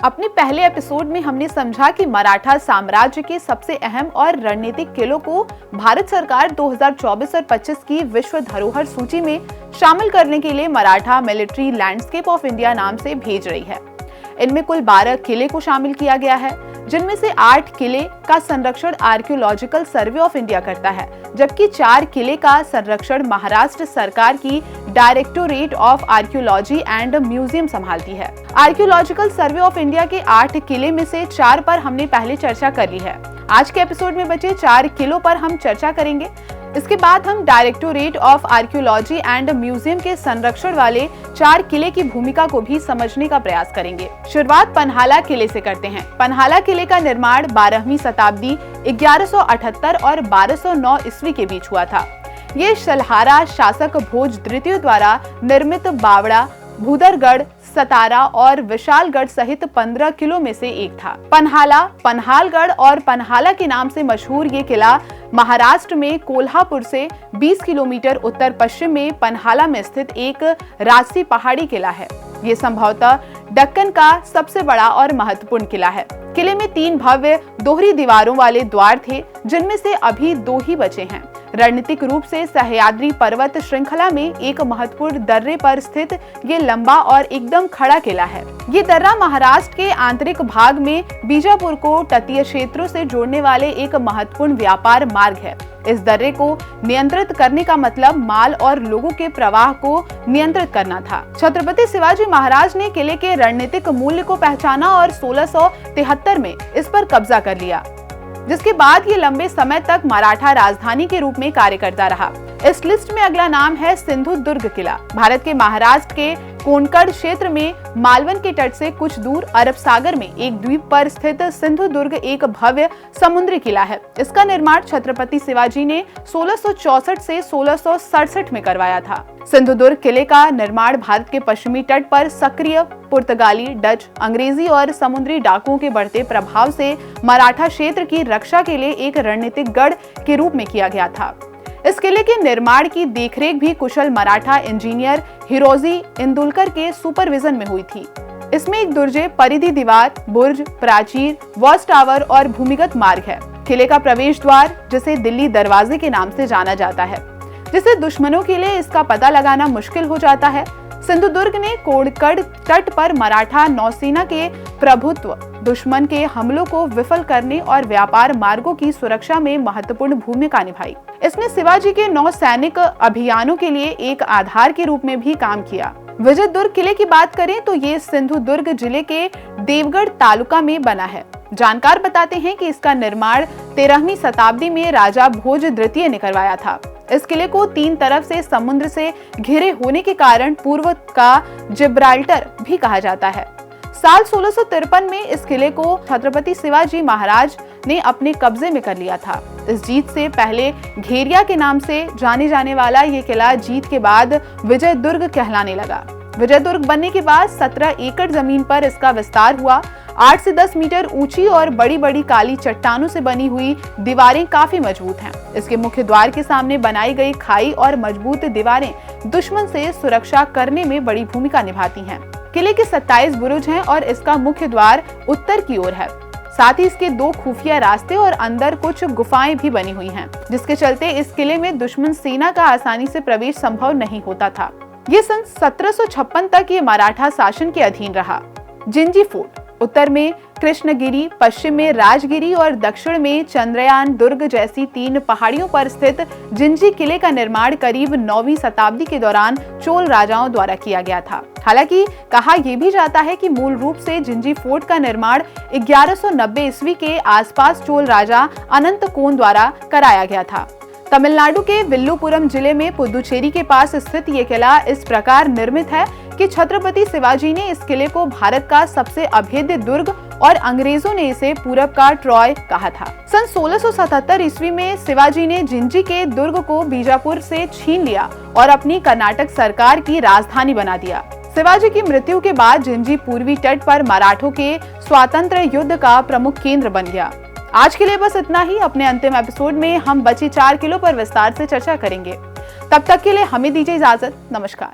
अपने पहले एपिसोड में हमने समझा कि मराठा साम्राज्य के सबसे अहम और रणनीतिक किलों को भारत सरकार 2024 और 25 की विश्व धरोहर सूची में शामिल करने के लिए Maratha military landscape of India नाम से भेज रही है। इनमें कुल 12 किले को शामिल किया गया है, जिनमें से 8 किले का संरक्षण आर्कियोलॉजिकल सर्वे ऑफ इंडिया करता है, जबकि 4 किले का संरक्षण महाराष्ट्र सरकार की directorate of archaeology and museum संभालती है। आर्कियोलॉजिकल सर्वे ऑफ इंडिया के 8 किले में से 4 पर हमने पहले चर्चा कर ली है। आज के एपिसोड में बचे 4 किलों पर हम चर्चा करेंगे। इसके बाद हम directorate of archaeology and museum के संरक्षण वाले 4 किले की भूमिका को भी समझने का प्रयास करेंगे। शुरुआत पन्हाला किले से करते हैं। पन्हाला किले का निर्माण 12वीं शताब्दी 1178 और 1209 ईस्वी के बीच हुआ था। ये शलहारा शासक भोज द्वितीय द्वारा निर्मित बावड़ा, भूदरगढ़, सतारा और विशालगढ़ सहित 15 किलों में से एक था। पन्हाला, पन्हालगढ़ और पन्हाला के नाम से मशहूर ये किला महाराष्ट्र में कोल्हापुर से 20 किलोमीटर उत्तर पश्चिम में पन्हाला में स्थित एक राजसी पहाड़ी किला है। ये संभवतः दक्कन का सबसे बड़ा और महत्वपूर्ण किला है। किले में 3 भव्य दोहरी दीवारों वाले द्वार थे, जिनमें से अभी 2 ही बचे हैं। रणनीतिक रूप से सह्याद्री पर्वत श्रृंखला में एक महत्वपूर्ण दर्रे पर स्थित ये लंबा और एकदम खड़ा किला है। ये दर्रा महाराष्ट्र के आंतरिक भाग में बीजापुर को तटीय क्षेत्रों से जोड़ने वाले एक महत्वपूर्ण व्यापार मार्ग है। इस दर्रे को नियंत्रित करने का मतलब माल और लोगों के प्रवाह को नियंत्रित करना था। छत्रपति शिवाजी महाराज ने किले के रणनीतिक मूल्य को पहचाना और 1673 में इस पर कब्जा कर लिया, जिसके बाद ये लंबे समय तक मराठा राजधानी के रूप में कार्य करता रहा। इस लिस्ट में अगला नाम है सिंधुदुर्ग किला। भारत के महाराष्ट्र के कोंकण क्षेत्र में मालवन के तट से कुछ दूर अरब सागर में एक द्वीप पर स्थित सिंधुदुर्ग एक भव्य समुद्री किला है। इसका निर्माण छत्रपति शिवाजी ने 1664 से 1667 में करवाया था। सिंधुदुर्ग किले का निर्माण भारत के पश्चिमी तट पर सक्रिय पुर्तगाली, डच, अंग्रेजी और समुद्री डाकुओं के बढ़ते प्रभाव से मराठा क्षेत्र की रक्षा के लिए एक रणनीतिक गढ़ के रूप में किया गया था। इस किले के निर्माण की देखरेख भी कुशल मराठा इंजीनियर हिरोजी इंदुलकर के सुपरविजन में हुई थी। इसमें एक दुर्जे, परिधि दीवार, बुर्ज, प्राचीर, वॉच टावर और भूमिगत मार्ग है। किले का प्रवेश द्वार, जिसे दिल्ली दरवाजे के नाम से जाना जाता है, जिससे दुश्मनों के लिए इसका पता लगाना मुश्किल हो जाता है। सिंधुदुर्ग ने कोंकण तट पर मराठा नौसेना के प्रभुत्व, दुश्मन के हमलों को विफल करने और व्यापार मार्गों की सुरक्षा में महत्वपूर्ण भूमिका निभाई। इसने शिवाजी के नौसैनिक अभियानों के लिए एक आधार के रूप में भी काम किया। विजयदुर्ग किले की बात करें तो ये सिंधुदुर्ग जिले के देवगढ़ तालुका में बना है। जानकार बताते हैं कि इसका निर्माण 13वीं शताब्दी में राजा भोज द्वितीय ने करवाया था। इस किले को 3 तरफ से समुद्र से घिरे होने के कारण पूर्व का जिब्राल्टर भी कहा जाता है। साल 1653 में इस किले को छत्रपति शिवाजी महाराज ने अपने कब्जे में कर लिया था। इस जीत से पहले घेरिया के नाम से जाने जाने वाला ये किला जीत के बाद विजयदुर्ग कहलाने लगा। विजयदुर्ग बनने के बाद 17 एकड़ जमीन पर इसका विस्तार हुआ। 8 से 10 मीटर ऊंची और बड़ी बड़ी काली चट्टानों से बनी हुई दीवारें काफी मजबूत हैं। इसके मुख्य द्वार के सामने बनाई गई खाई और मजबूत दीवारें दुश्मन से सुरक्षा करने में बड़ी भूमिका निभाती हैं। किले के 27 बुरुज हैं और इसका मुख्य द्वार उत्तर की ओर है। साथ ही इसके 2 खुफिया रास्ते और अंदर कुछ गुफाएं भी बनी हुई हैं, जिसके चलते इस किले में दुश्मन सेना का आसानी से प्रवेश संभव नहीं होता था। ये सन 1756 तक ये मराठा शासन के अधीन रहा। जिंजी फोर्ट उत्तर में कृष्णगिरी, पश्चिम में राजगिरी और दक्षिण में चंद्रयान दुर्ग जैसी 3 पहाड़ियों पर स्थित जिंजी किले का निर्माण करीब 9वीं शताब्दी के दौरान चोल राजाओं द्वारा किया गया था। हालांकि कहा यह भी जाता है कि मूल रूप से जिंजी फोर्ट का निर्माण 1190 ईस्वी के आसपास चोल राजा अनंत कोन द्वारा कराया गया था। तमिलनाडु के विल्लुपुरम जिले में पुदुचेरी के पास स्थित ये किला इस प्रकार निर्मित है कि छत्रपति शिवाजी ने इस किले को भारत का सबसे अभेद्य दुर्ग और अंग्रेजों ने इसे पूरब का ट्रॉय कहा था। सन 1677 ईस्वी में शिवाजी ने जिंजी के दुर्ग को बीजापुर से छीन लिया और अपनी कर्नाटक सरकार की राजधानी बना दिया। शिवाजी की मृत्यु के बाद जिंजी पूर्वी तट पर मराठों के स्वातंत्र्य युद्ध का प्रमुख केंद्र बन गया। आज के लिए बस इतना ही। अपने अंतिम एपिसोड में हम बची 4 किलो पर विस्तार से चर्चा करेंगे। तब तक के लिए हमें दीजिए इजाजत। नमस्कार।